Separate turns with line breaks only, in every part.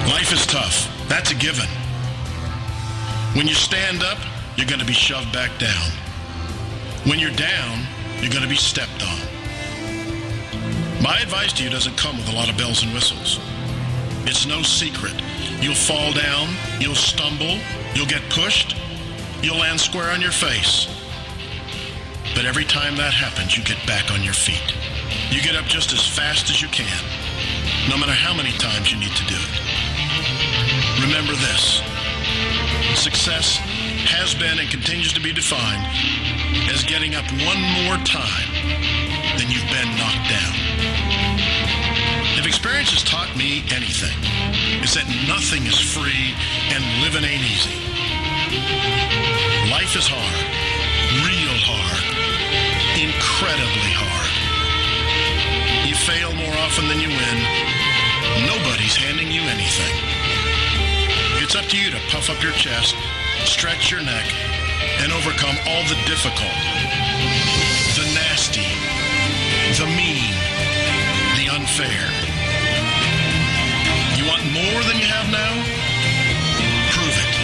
Life is tough. That's a given. When you stand up, you're going to be shoved back down. When you're down, you're going to be stepped on. My advice to you doesn't come with a lot of bells and whistles. It's no secret. You'll fall down, you'll stumble, you'll get pushed, you'll land square on your face. But every time that happens, you get back on your feet. You get up just as fast as you can, no matter how many times you need to do it. Remember this: success has been and continues to be defined as getting up one more time than you've been knocked down. If experience has taught me anything, it's that nothing is free and living ain't easy. Life is hard, real hard, incredibly hard. You fail more often than you win. Nobody's handing you anything. It's up to you to puff up your chest, stretch your neck, and overcome all the difficult, the nasty, the mean, the unfair. You want more than you have now? Prove it.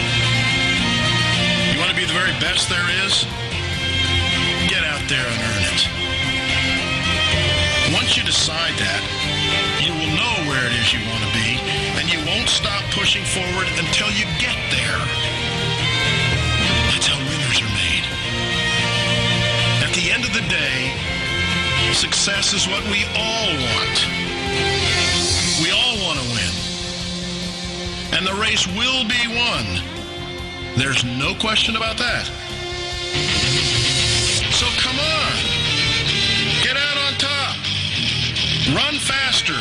You want to be the very best there is? Get out there and earn it. Once you decide that, you will know where it is you want to be, and you won't stop pushing forward until you get there. That's how winners are made. At the end of the day, success is what we all want. We all want to win. And the race will be won. There's no question about that. So come on. Get out on top. Run faster.